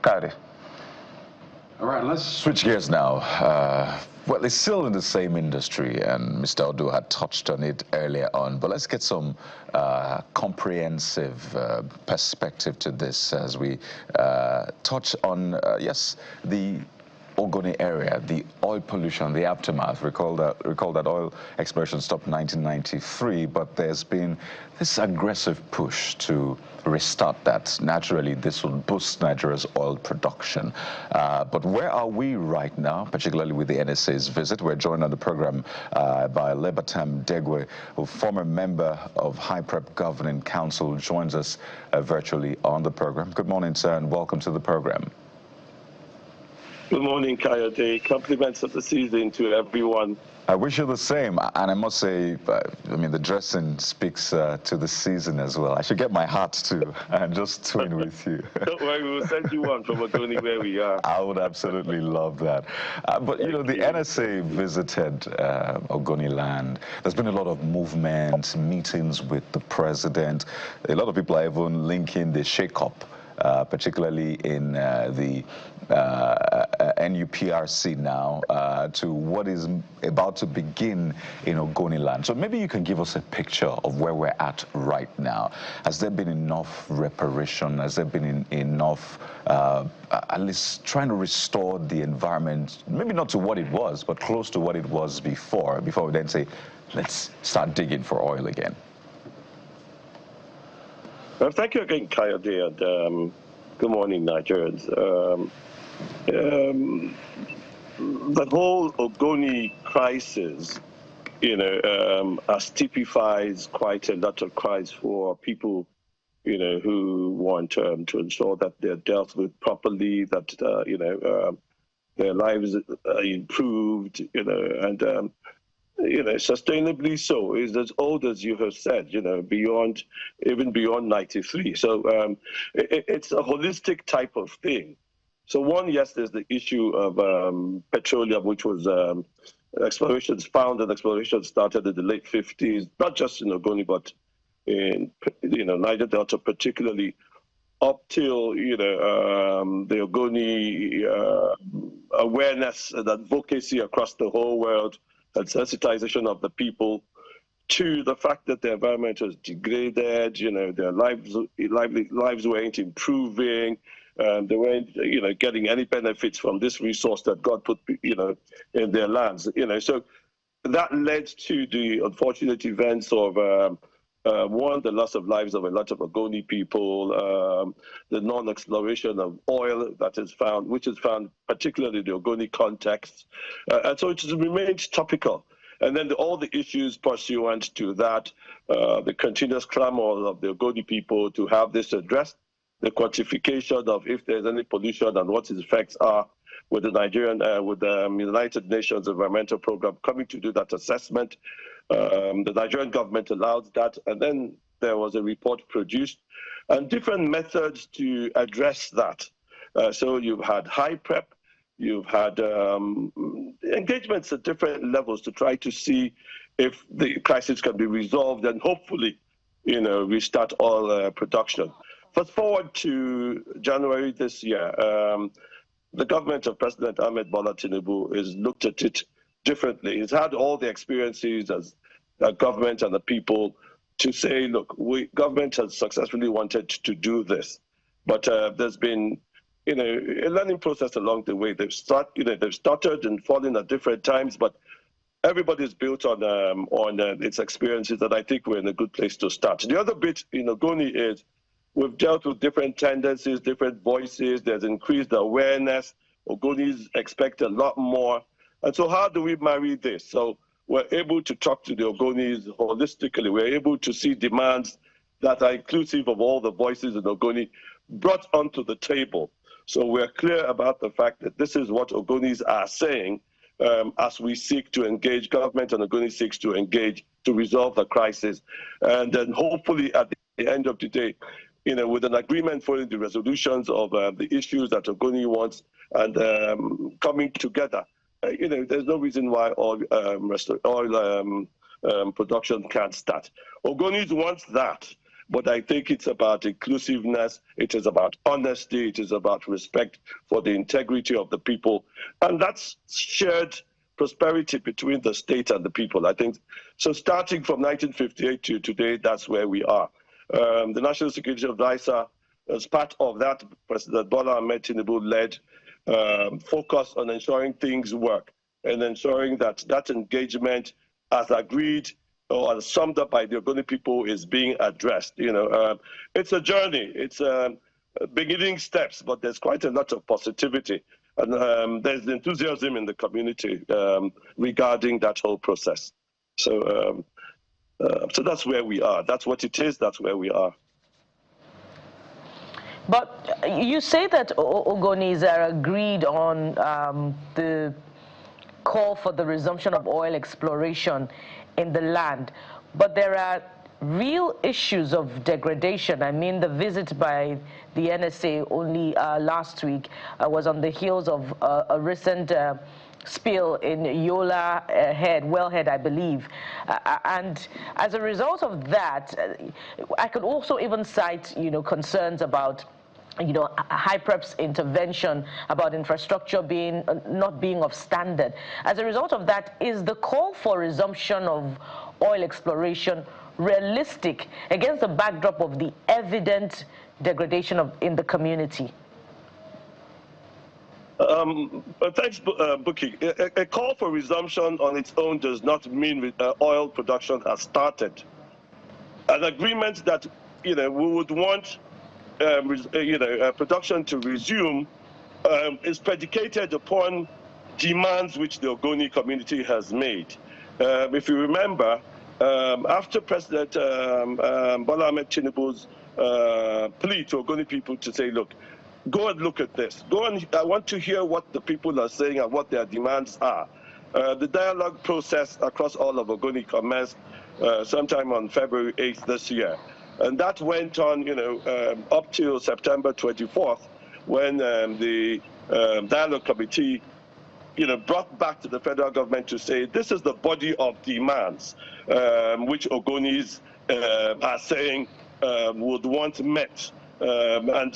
Howdy. All right, let's switch gears now. Well, it's still in the same industry, and Mr. Odo had touched on it earlier on, but let's get some comprehensive perspective to this as we touch on, yes, the Ogoni area, the oil pollution, the aftermath. Recall that oil exploration stopped in 1993, but there's been this aggressive push to restart that. Naturally, this will boost Nigeria's oil production. But where are we right now, particularly with the NSA's visit? We're joined on the program by Lebatam Degwe, a former member of High Prep Governing Council, joins us virtually on the program. Good morning, sir, and welcome to the program. Good morning, Kayode. Compliments of the season to everyone. I wish you the same. And I must say, I mean, the dressing speaks to the season as well. I should get my hat too and just twin with you. Don't worry, we'll send you one from Ogoni where we are. I would absolutely love that. But, you know, the NSA visited Ogoni land. There's been a lot of movement, meetings with the president. A lot of people are even linking the shake-up, particularly in the NUPRC now, to what is about to begin in Ogoni land. So maybe you can give us a picture of where we're at right now. Has there been enough reparation? Has there been enough, at least trying to restore the environment, maybe not to what it was, but close to what it was before we then say, let's start digging for oil again? Well, thank you again, Kayode, and good morning, Nigerians. The whole Ogoni crisis, you know, typifies quite a lot of cries for people, you know, who want to ensure that they're dealt with properly, that, you know, their lives are improved, you know, and, you know, sustainably so. Is as old as you have said, you know, even beyond 93. So it's a holistic type of thing. So one, yes, there's the issue of petroleum, which was explorations found and exploration started in the late 50s, not just in Ogoni, but in, you know, Niger Delta particularly, up till, you know, the Ogoni awareness and advocacy across the whole world and sensitization of the people to the fact that the environment was degraded, you know, their lives weren't improving, they weren't, you know, getting any benefits from this resource that God put, you know, in their lands, you know. So that led to the unfortunate events of, one, the loss of lives of a lot of Ogoni people, the non-exploration of oil that is found, which is found particularly in the Ogoni context. And so it has remained topical. And then all the issues pursuant to that, the continuous clamor of the Ogoni people to have this addressed, the quantification of if there's any pollution and what its effects are, with the Nigerian, with the United Nations Environmental Program coming to do that assessment. The Nigerian government allowed that, and then there was a report produced and different methods to address that. So you've had high prep, you've had engagements at different levels to try to see if the crisis can be resolved and hopefully, you know, restart oil production. Fast forward to January this year, the government of President Ahmed Bola Tinubu has looked at it differently. It's had all the experiences as a government and the people to say, look, government has successfully wanted to do this, but there's been, you know, a learning process along the way. They've started and fallen at different times, but everybody's built on its experiences, and I think we're in a good place to start. The other bit in Ogoni is we've dealt with different tendencies, different voices. There's increased awareness. Ogonis expect a lot more. And so how do we marry this? So we're able to talk to the Ogonis holistically. We're able to see demands that are inclusive of all the voices in Ogoni brought onto the table. So we're clear about the fact that this is what Ogonis are saying as we seek to engage, government and Ogoni seeks to engage to resolve the crisis. And then hopefully at the end of the day, you know, with an agreement following the resolutions of the issues that Ogoni wants and coming together, you know, there's no reason why oil production can't start. Ogonis wants that. but I think it's about inclusiveness, it is about honesty, it is about respect for the integrity of the people, and that's shared prosperity between the state and the people, I think. So starting from 1958 to today, that's where we are. The National Security Advisor, as part of that, President Bola Ahmed Tinubu led, focus on ensuring things work and ensuring that that engagement, as agreed or as summed up by the Ogoni people, is being addressed. It's a journey. It's beginning steps, but there's quite a lot of positivity. And there's enthusiasm in the community regarding that whole process. So that's where we are. That's what it is. That's where we are. But you say that Ogonis are agreed on the call for the resumption of oil exploration in the land, but there are real issues of degradation. I mean, the visit by the NSA only last week was on the heels of a recent spill in Yola Wellhead, I believe. And as a result of that, I could also even cite, concerns about Hyprep's intervention, about infrastructure not being of standard. As a result of that, is the call for resumption of oil exploration realistic against the backdrop of the evident degradation in the community? Thanks, Buki. A call for resumption on its own does not mean oil production has started. An agreement that we would want production to resume is predicated upon demands which the Ogoni community has made. If you remember, after President Bola Ahmed Tinubu's plea to Ogoni people to say, look, go and look at this. I want to hear what the people are saying and what their demands are. The dialogue process across all of Ogoni commenced sometime on February 8th this year. And that went on, up till September 24th, when the dialogue committee, brought back to the federal government to say this is the body of demands which Ogonis are saying would want met. And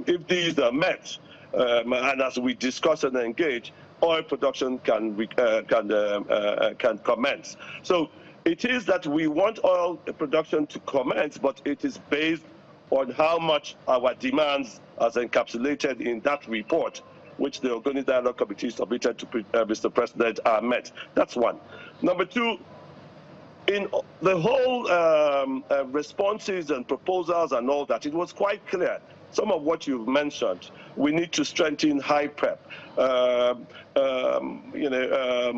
if these are met, and as we discuss and engage, oil production can commence. So it is that we want oil production to commence, but it is based on how much our demands, as encapsulated in that report, which the Ogoni Dialogue Committee submitted to Mr. President, are met. That's one. Number two, in the whole responses and proposals and all that, it was quite clear. Some of what you've mentioned, we need to strengthen Hyprep.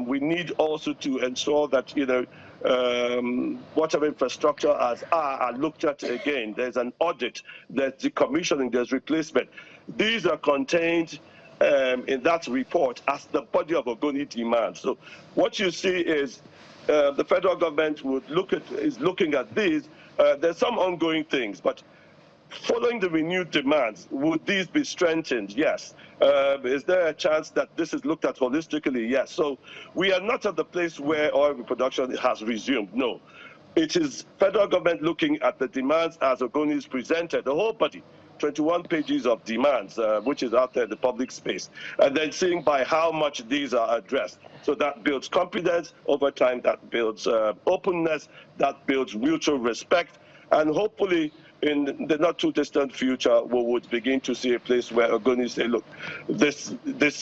We need also to ensure that whatever infrastructure are looked at again. There's an audit, there's decommissioning, there's replacement. These are contained in that report as the body of Ogoni demand. So what you see is the federal government is looking at these. There's some ongoing things, but following the renewed demands, would these be strengthened? Yes. Is there a chance that this is looked at holistically? Yes. So we are not at the place where oil production has resumed. No. It is federal government looking at the demands as Ogoni's presented, the whole body, 21 pages of demands, which is out there in the public space, and then seeing by how much these are addressed. So that builds confidence over time, that builds openness, that builds mutual respect, and hopefully in the not too distant future, we would begin to see a place where Ogoni say, look, this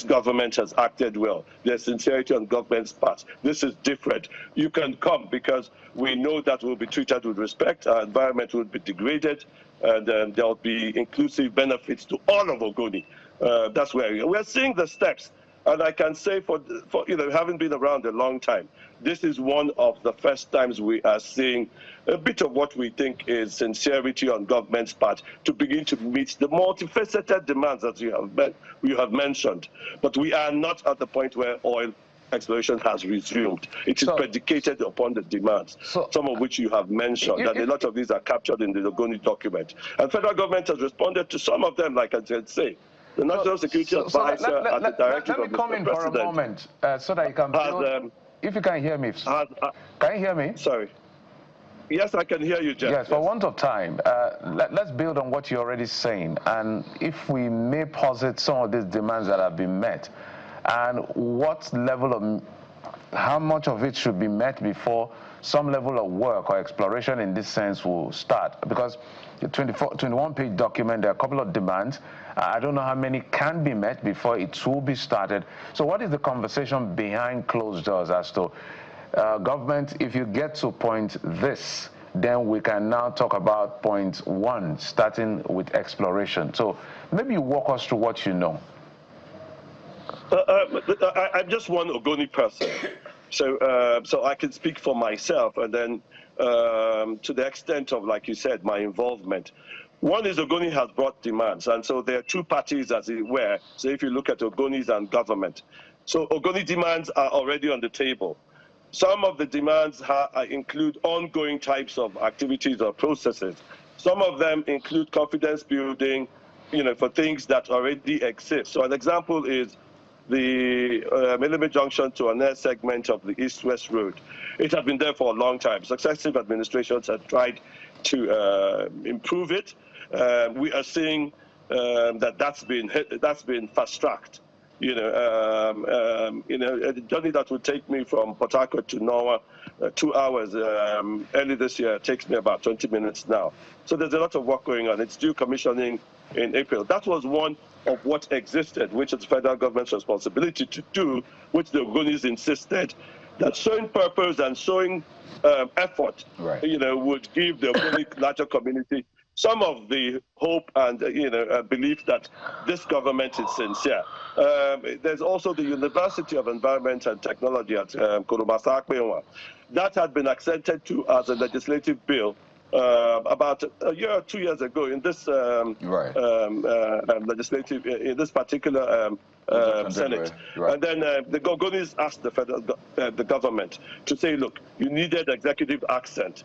government has acted well. There's sincerity on government's part. This is different. You can come because we know that we'll be treated with respect. Our environment will be degraded, and there'll be inclusive benefits to all of Ogoni. That's where we're seeing the steps. And I can say for having been around a long time, this is one of the first times we are seeing a bit of what we think is sincerity on government's part to begin to meet the multifaceted demands that you have mentioned. But we are not at the point where oil exploration has resumed. It is predicated upon the demands, some of which you have mentioned, and a lot of these are captured in the Ogoni document. And federal government has responded to some of them, like I said, say. The National Security Advisor at the directive of Mr. President. Let me come in for a moment so that you can build. If you can hear me. Can you hear me? Sorry. Yes, I can hear you, Jeff. Yes, for want of time, let's build on what you're already saying. And if we may posit some of these demands that have been met, and what level of, how much of it should be met before some level of work or exploration in this sense will start? Because the 21-page document, there are a couple of demands. I don't know how many can be met before it will be started. So what is the conversation behind closed doors as to government, if you get to point this, then we can now talk about point one, starting with exploration. So maybe you walk us through what you know. I'm just one Ogoni person, so I can speak for myself, and then to the extent of, like you said, my involvement. One is Ogoni has brought demands, and so there are two parties, as it were. So if you look at Ogonis and government, so Ogoni demands are already on the table. Some of the demands include ongoing types of activities or processes. Some of them include confidence building, for things that already exist. So an example is the Meleme Junction to Anel segment of the East-West Road. It has been there for a long time. Successive administrations have tried to improve it. We are seeing that's been fast-tracked. A journey that would take me from Port Harcourt to Norway 2 hours early this year takes me about 20 minutes now. So there's a lot of work going on. It's due commissioning in April. That was one of what existed, which is the federal government's responsibility to do, which the Ogonis insisted that showing purpose and showing effort, right, would give the Ogoni larger community some of the hope and belief that this government is sincere. There's also the University of Environment and Technology at Kurubasa. That had been accepted to as a legislative bill about a year or 2 years ago in this legislative, in this particular Senate. Right. And then the Ogonis asked the government to say, look, you needed executive accent.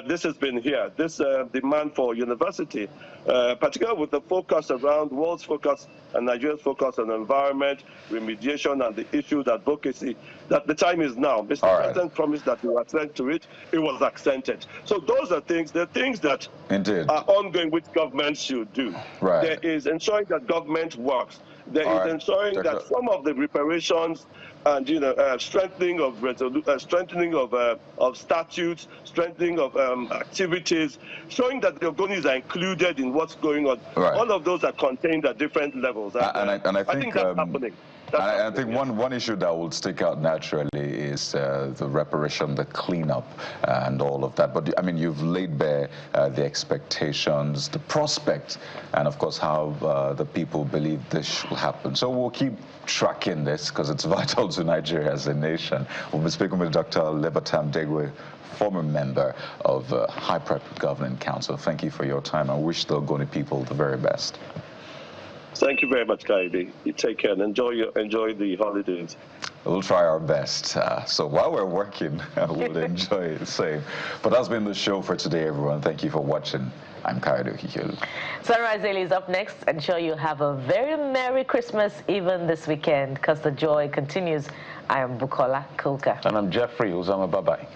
This has been here. This demand for university, particularly with the focus around world's focus and Nigeria's focus on environment, remediation, and the issues advocacy, that the time is now. Mr. President promised that we will accent to it. It was accented. So those are things, the things that are ongoing which governments should do. Right. There is ensuring that government works. There is ensuring that some of the reparations and strengthening of statutes, strengthening of activities, showing that the Ogonis are included in what's going on. Right. All of those are contained at different levels. And I think that's happening. I think one issue that will stick out naturally is the reparation, the cleanup, and all of that. But I mean, you've laid bare the expectations, the prospect, and of course how the people believe this will happen. So we'll keep tracking this because it's vital to Nigeria as a nation. We'll be speaking with Dr. Lebatam Degwe, former member of High Prep Governing Council. Thank you for your time. I wish the Ogoni people the very best. Thank you very much, Kaide. You take care and enjoy the holidays. We'll try our best. So while we're working, we'll enjoy the same. But that's been the show for today, everyone. Thank you for watching. I'm Kaide Hikiolu. Sunrise Daily is up next. Ensure you have a very Merry Christmas even this weekend because the joy continues. I am Bukola Kulka. And I'm Jeffrey Uzama. Bye-bye.